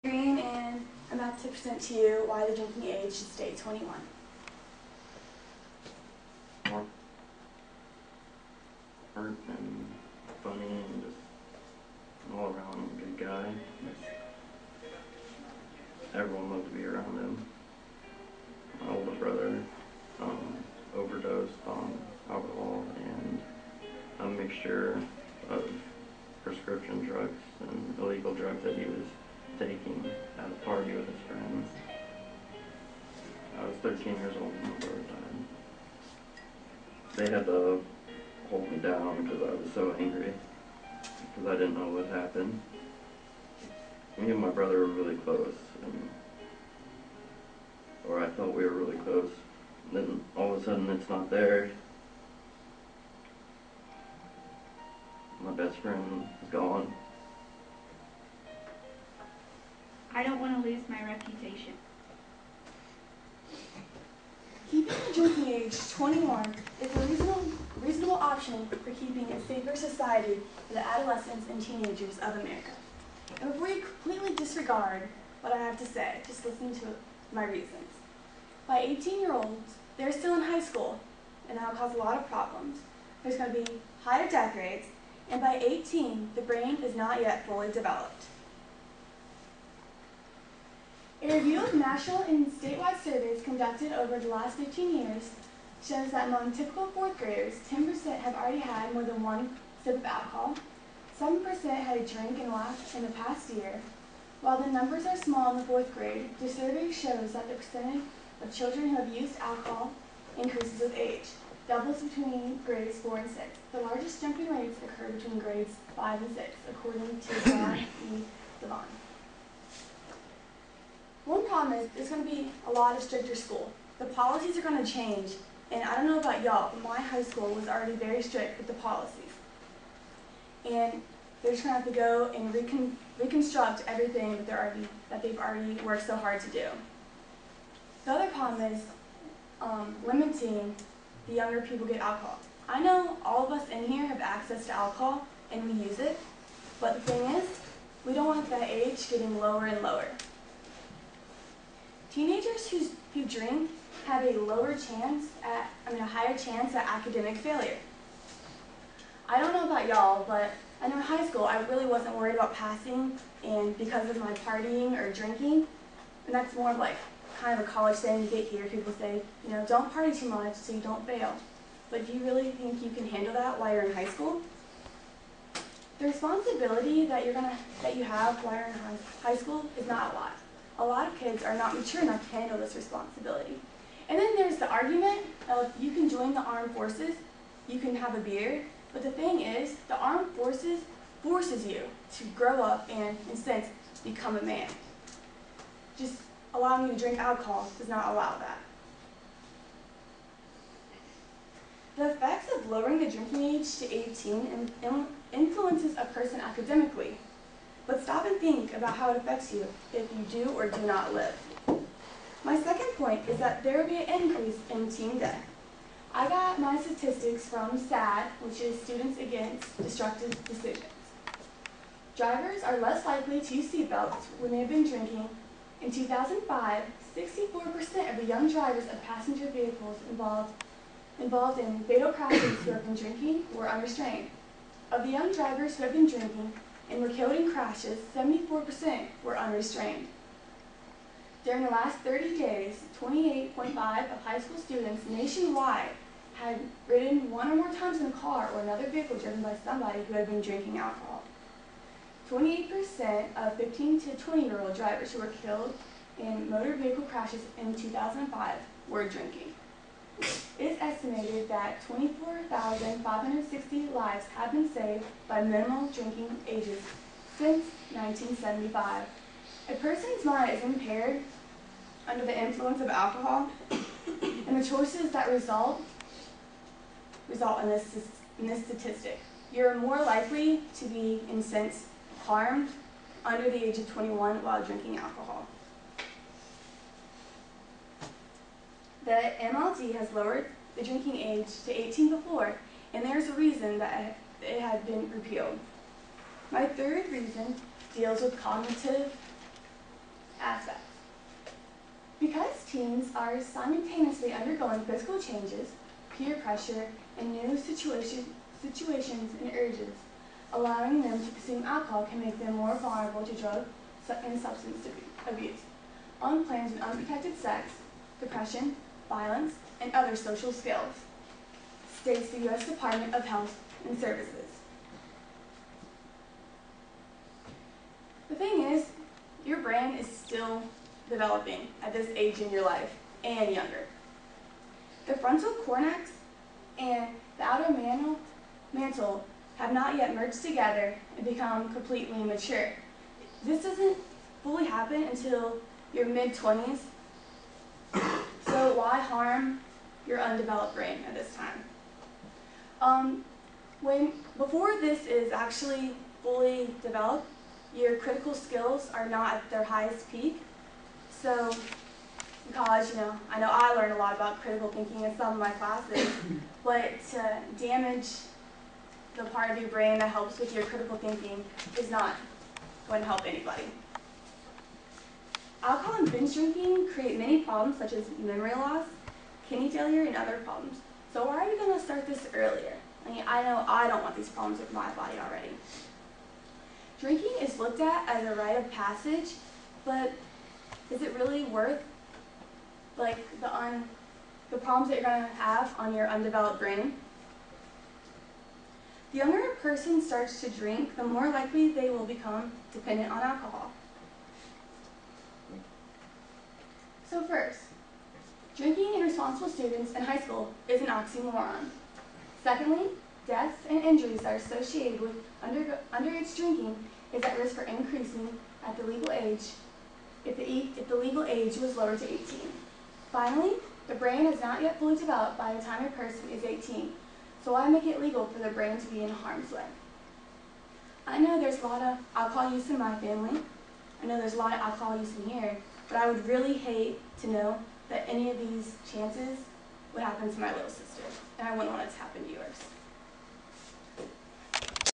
Green, and I'm about to present to you why the drinking age should stay 21. More smart and funny and just an all-around good guy. Everyone loved to be around him. My older brother overdosed on alcohol and a mixture of prescription drugs and illegal drugs that he was taking at a party with his friends. I was 13 years old when my brother died. They had to hold me down because I was so angry, because I didn't know what happened. Me and my brother were really close, or I thought we were really close. Then all of a sudden it's not there. My best friend is gone. I don't want to lose my reputation. Keeping the drinking age 21 is a reasonable option for keeping a safer society for the adolescents and teenagers of America. And before you completely disregard what I have to say, just listen to my reasons. By 18-year-olds, they're still in high school, and that will cause a lot of problems. There's going to be higher death rates, and by 18, the brain is not yet fully developed. A review of national and statewide surveys conducted over the last 15 years shows that among typical fourth graders, 10% have already had more than one sip of alcohol, 7% had a drink in the past year. While the numbers are small in the fourth grade, the survey shows that the percentage of children who have used alcohol increases with age, doubles between grades 4 and 6. The largest jumping rates occur between grades 5 and 6, according to John E. Devon. One problem is there's going to be a lot of stricter school. The policies are going to change, and I don't know about y'all, but my high school was already very strict with the policies. And they're just going to have to go and reconstruct everything that they've already worked so hard to do. The other problem is limiting the younger people get alcohol. I know all of us in here have access to alcohol and we use it, but the thing is, we don't want that age getting lower and lower. Teenagers who drink have a higher chance at academic failure. I don't know about y'all, but I know in high school I really wasn't worried about passing, and because of my partying or drinking, and that's more of like kind of a college thing. You get here, people say, don't party too much so you don't fail. But do you really think you can handle that while you're in high school? The responsibility that you have while you're in high school is not a lot. A lot of kids are not mature enough to handle this responsibility. And then there's the argument of you can join the armed forces, you can have a beer, but the thing is, the armed forces forces you to grow up and, in a sense, become a man. Just allowing you to drink alcohol does not allow that. The effects of lowering the drinking age to 18 influences a person academically. But stop and think about how it affects you if you do or do not live. My second point is that there will be an increase in teen death. I got my statistics from SAD, which is Students Against Destructive Decisions. Drivers are less likely to use seatbelts when they have been drinking. In 2005, 64% of the young drivers of passenger vehicles involved in fatal crashes who have been drinking were unrestrained. Of the young drivers who have been drinking and were killed in crashes, 74% were unrestrained. During the last 30 days, 28.5% of high school students nationwide had ridden one or more times in a car or another vehicle driven by somebody who had been drinking alcohol. 28% of 15 to 20-year-old drivers who were killed in motor vehicle crashes in 2005 were drinking. It is estimated that 24,560 lives have been saved by minimal drinking ages since 1975. A person's mind is impaired under the influence of alcohol, and the choices that result in this statistic. You're more likely to be, in a sense, harmed under the age of 21 while drinking alcohol. The MLD has lowered the drinking age to 18 before, and there's a reason that it had been repealed. My third reason deals with cognitive teens are simultaneously undergoing physical changes, peer pressure, and new situations and urges. Allowing them to consume alcohol can make them more vulnerable to drug and substance abuse, unplanned and unprotected sex, depression, violence, and other social skills, states the U.S. Department of Health and Services. The thing is, your brain is still developing at this age in your life and younger. The frontal cortex and the outer mantle have not yet merged together and become completely mature. This doesn't fully happen until your mid-20s, so why harm your undeveloped brain at this time? Before this is actually fully developed, your critical skills are not at their highest peak. So in college, I know I learned a lot about critical thinking in some of my classes, but to damage the part of your brain that helps with your critical thinking is not going to help anybody. Alcohol and binge drinking create many problems such as memory loss, kidney failure, and other problems. So why are we going to start this earlier? I know I don't want these problems with my body already. Drinking is looked at as a rite of passage, but is it really worth the problems that you're going to have on your undeveloped brain? The younger a person starts to drink, the more likely they will become dependent on alcohol. So first, drinking in responsible students in high school is an oxymoron. Secondly, deaths and injuries that are associated with underage drinking is at risk for increasing at the legal age if the legal age was lowered to 18. Finally, the brain is not yet fully developed by the time a person is 18, so why make it legal for the brain to be in harm's way? I know there's a lot of alcohol use in my family. I know there's a lot of alcohol use in here, but I would really hate to know that any of these chances would happen to my little sister, and I wouldn't want it to happen to yours.